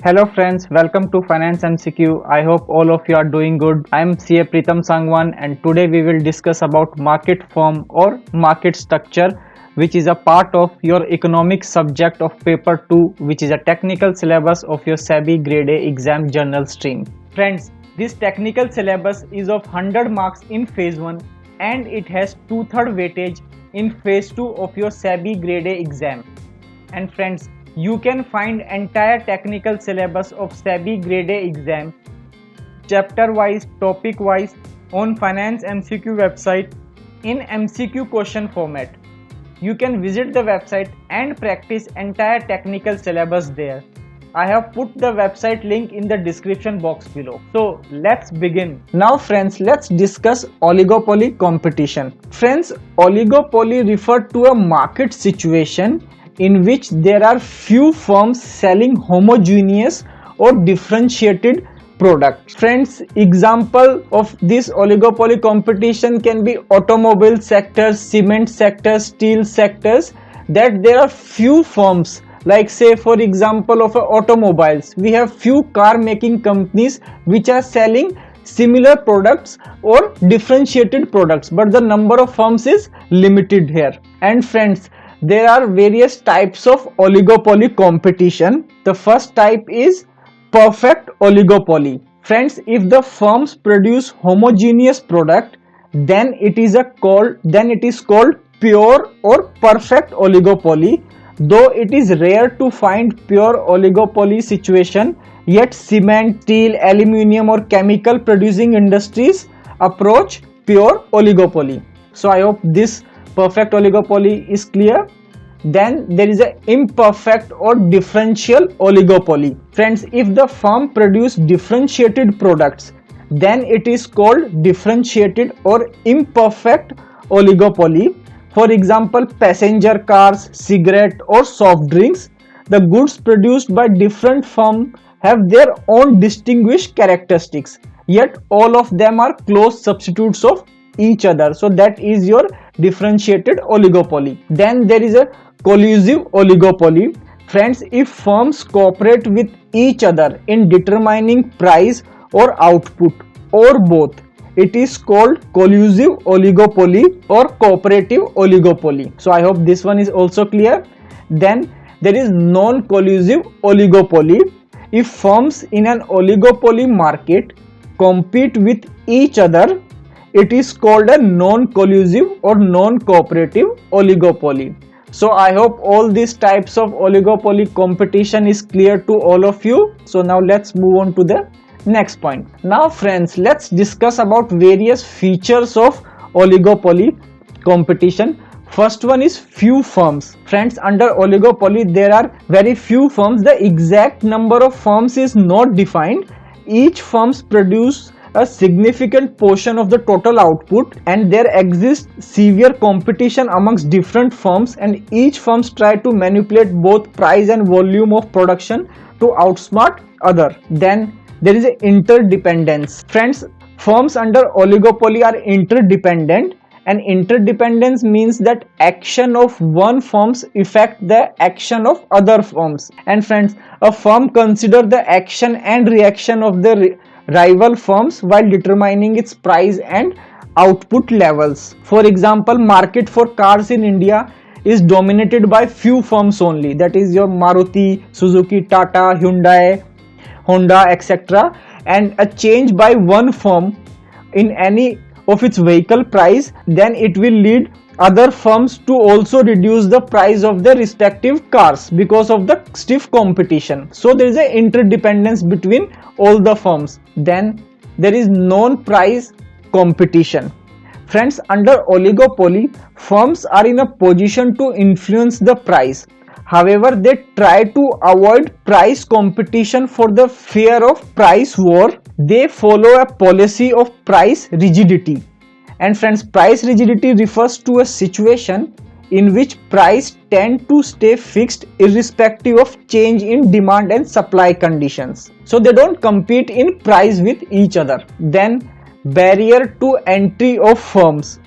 Hello friends, welcome to Finance MCQ. I hope all of you are doing good. I am CA Pritam Sangwan and today we will discuss about market form or market structure, which is a part of your economics subject of paper 2, which is a technical syllabus of your SEBI grade A exam journal stream. Friends, this technical syllabus is of 100 marks in phase 1 and it has 2/3 weightage in phase 2 of your SEBI grade A exam. And friends, you can find entire technical syllabus of SEBI grade A exam chapter wise, topic wise on Finance MCQ website in MCQ question format. You can visit the website and practice entire technical syllabus there. I have put the website link in the description box below. So let's begin. Now friends, let's discuss oligopoly competition. Friends, oligopoly refer to a market situation in which there are few firms selling homogeneous or differentiated products. Friends, example of this oligopoly competition can be automobile sectors, cement sectors, steel sectors, that there are few firms, like say for example of automobiles, we have few car making companies which are selling similar products or differentiated products, but the number of firms is limited here. And friends, there are various types of oligopoly competition. The first type is perfect oligopoly. Friends, if the firms produce homogeneous product, then it is called pure or perfect oligopoly. Though it is rare to find pure oligopoly situation, yet cement, steel, aluminium or chemical producing industries approach pure oligopoly. So I hope this perfect oligopoly is clear. Then there is an imperfect or differential oligopoly. Friends, if the firm produce differentiated products, then it is called differentiated or imperfect oligopoly. For example, passenger cars, cigarette or soft drinks, the goods produced by different firms have their own distinguished characteristics, yet all of them are close substitutes of each other. So that is your differentiated oligopoly. Then there is a collusive oligopoly. Friends, if firms cooperate with each other in determining price or output or both, it is called collusive oligopoly or cooperative oligopoly. So I hope this one is also clear. Then there is non-collusive oligopoly. If firms in an oligopoly market compete with each other, it is called a non-collusive or non-cooperative oligopoly. So I hope all these types of oligopoly competition is clear to all of you. So now let's move on to the next point. Now friends, let's discuss about various features of oligopoly competition. First one is few firms. Friends, under oligopoly there are very few firms. The exact number of firms is not defined. Each firms produce a significant portion of the total output and there exists severe competition amongst different firms, and each firms try to manipulate both price and volume of production to outsmart other. Then there is a interdependence. Friends, firms under oligopoly are interdependent, and interdependence means that action of one firms affect the action of other firms. And friends, a firm consider the action and reaction of the rival firms while determining its price and output levels. For example, market for cars in India is dominated by few firms only, that is your Maruti, Suzuki, Tata, Hyundai, Honda, etc. And a change by one firm in any of its vehicle price, then it will lead other firms to also reduce the price of their respective cars because of the stiff competition. So there is an interdependence between all the firms. Then there is non-price competition. Friends, under oligopoly, firms are in a position to influence the price. However, they try to avoid price competition for the fear of price war. They follow a policy of price rigidity. And friends, price rigidity refers to a situation in which price tend to stay fixed irrespective of change in demand and supply conditions. So they don't compete in price with each other. Then barrier to entry of firms.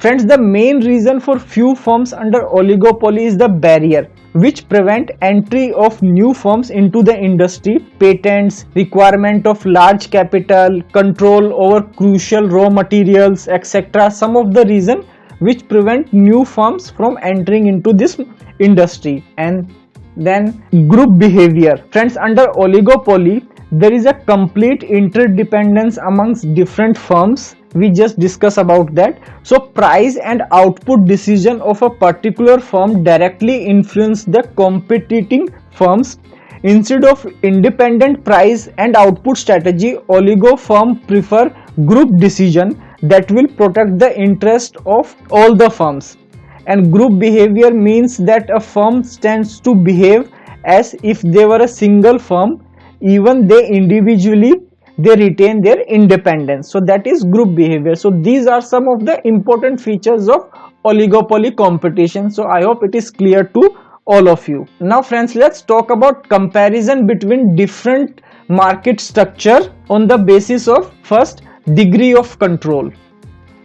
Friends, the main reason for few firms under oligopoly is the barrier which prevent entry of new firms into the industry, patents, requirement of large capital, control over crucial raw materials, etc. Some of the reason which prevent new firms from entering into this industry. And then group behavior. Friends, under oligopoly, there is a complete interdependence amongst different firms. We just discuss about that. So price and output decision of a particular firm directly influence the competing firms. Instead of independent price and output strategy, oligo firm prefer group decision that will protect the interest of all the firms. And group behavior means that a firm tends to behave as if they were a single firm, even they individually they retain their independence. So that is group behavior. So these are some of the important features of oligopoly competition. So I hope it is clear to all of you. Now friends, let's talk about comparison between different market structure on the basis of first degree of control.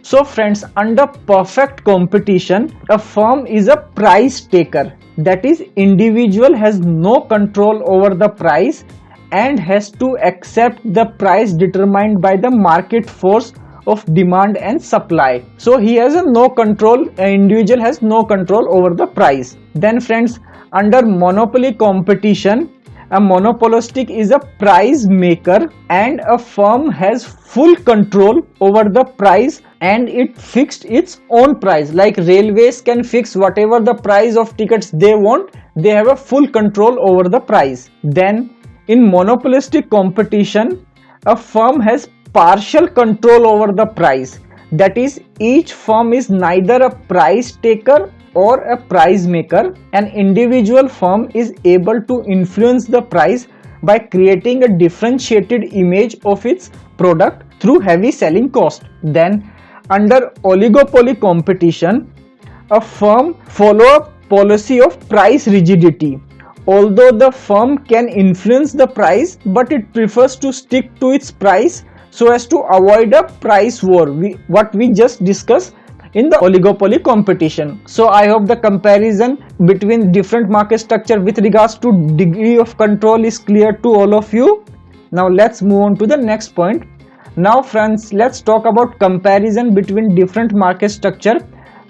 So friends, under perfect competition, a firm is a price taker. That is, individual has no control over the price and has to accept the price determined by the market force of demand and supply. So he has no control, an individual has no control over the price. Then friends, under monopoly competition, a monopolistic is a price maker and a firm has full control over the price and it fixed its own price. Like railways can fix whatever the price of tickets they want, they have a full control over the price. Then in monopolistic competition, a firm has partial control over the price. That is, each firm is neither a price taker or a price maker. An individual firm is able to influence the price by creating a differentiated image of its product through heavy selling cost. Then under oligopoly competition, a firm follow a policy of price rigidity. Although the firm can influence the price, but it prefers to stick to its price so as to avoid a price war, what we just discussed in the oligopoly competition. So I hope the comparison between different market structure with regards to degree of control is clear to all of you. Now let's move on to the next point. Now friends, let's talk about comparison between different market structure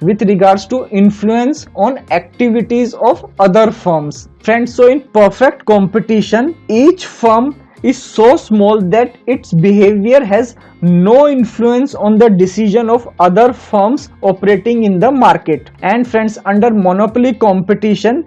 with regards to influence on activities of other firms. Friends, so in perfect competition, each firm is so small that its behavior has no influence on the decision of other firms operating in the market. And friends, under monopoly competition,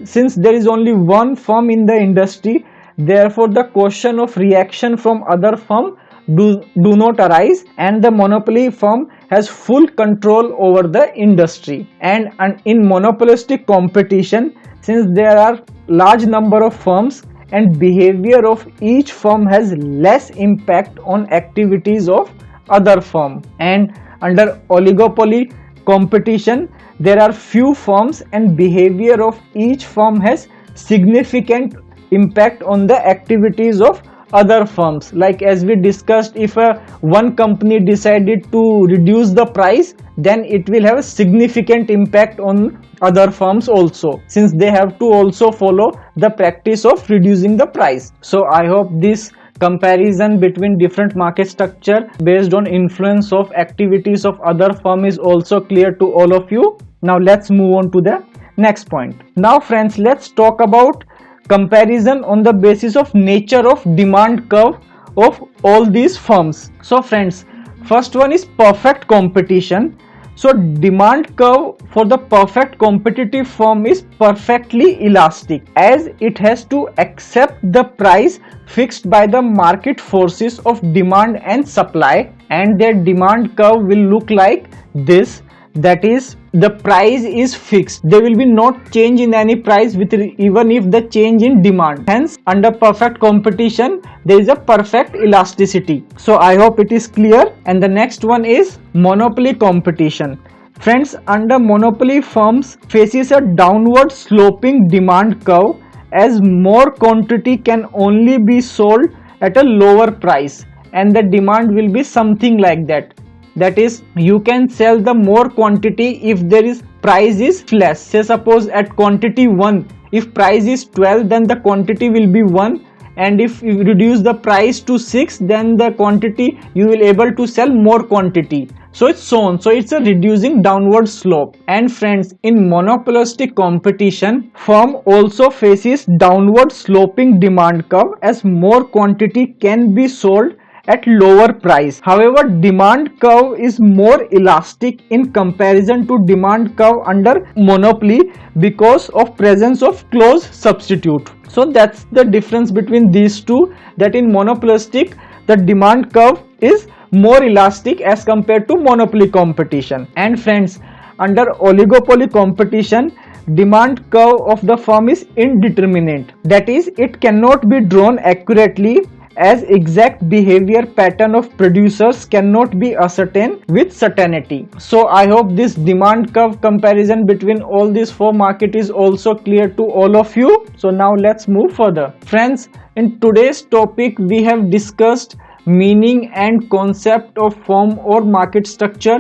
since there is only one firm in the industry, therefore the question of reaction from other firm do not arise, and the monopoly firm has full control over the industry. And in monopolistic competition, since there are large number of firms and behavior of each firm has less impact on activities of other firm. And under oligopoly competition, there are few firms and behavior of each firm has significant impact on the activities of other firms. Like as we discussed, if one company decided to reduce the price, then it will have a significant impact on other firms also, since they have to also follow the practice of reducing the price. So I hope this comparison between different market structure based on influence of activities of other firm is also clear to all of you. Now let's move on to the next point. Now friends, let's talk about comparison on the basis of nature of demand curve of all these firms. So friends, first one is perfect competition. So demand curve for the perfect competitive firm is perfectly elastic, as it has to accept the price fixed by the market forces of demand and supply, and their demand curve will look like this. That is, the price is fixed. There will be not change in any price with even if the change in demand. Hence, under perfect competition, there is a perfect elasticity. So I hope it is clear. And the next one is monopoly competition. Friends, under monopoly, firms faces a downward sloping demand curve, as more quantity can only be sold at a lower price, and the demand will be something like that. That is, you can sell the more quantity if there is price is less. Say suppose at quantity 1, if price is 12, then the quantity will be 1, and if you reduce the price to 6, then the quantity you will able to sell more quantity. So it's so on. So it's a reducing downward slope. And friends, in monopolistic competition, firm also faces downward sloping demand curve as more quantity can be sold at lower price. However, demand curve is more elastic in comparison to demand curve under monopoly because of presence of close substitute. So that's the difference between these two, that in monopolistic the demand curve is more elastic as compared to monopoly competition. And friends, under oligopoly competition, demand curve of the firm is indeterminate. That is, it cannot be drawn accurately as exact behavior pattern of producers cannot be ascertained with certainty. So I hope this demand curve comparison between all these four markets is also clear to all of you. So now let's move further. Friends, in today's topic we have discussed meaning and concept of firm or market structure.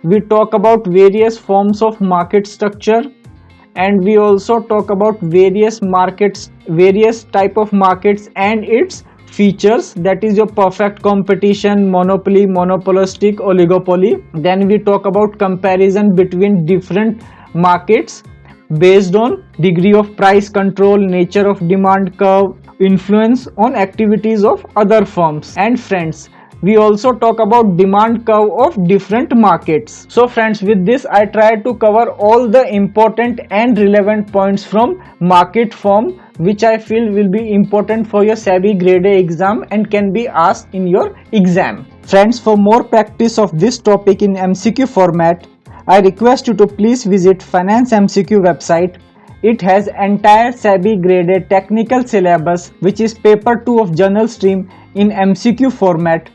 We talk about various forms of market structure, and we also talk about various markets, various type of markets and its features, that is your perfect competition, monopoly, monopolistic, oligopoly. Then we talk about comparison between different markets based on degree of price control, nature of demand curve, influence on activities of other firms. And friends, we also talk about demand curve of different markets. So friends, with this I tried to cover all the important and relevant points from market form, which I feel will be important for your SEBI grade A exam and can be asked in your exam. Friends, for more practice of this topic in MCQ format, I request you to please visit Finance MCQ website. It has entire SEBI grade A technical syllabus, which is paper 2 of journal stream in MCQ format.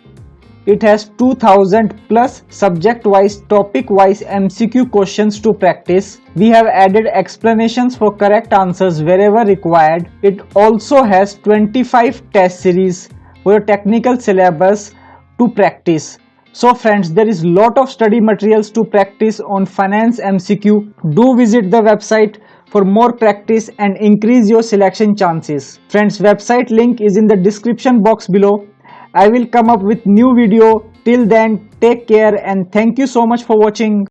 It has 2000 plus subject wise, topic wise MCQ questions to practice. We have added explanations for correct answers wherever required. It also has 25 test series for your technical syllabus to practice. So friends, there is lot of study materials to practice on Finance MCQ. Do visit the website for more practice and increase your selection chances. Friends, website link is in the description box below. I will come up with new video. Till then, take care and thank you so much for watching.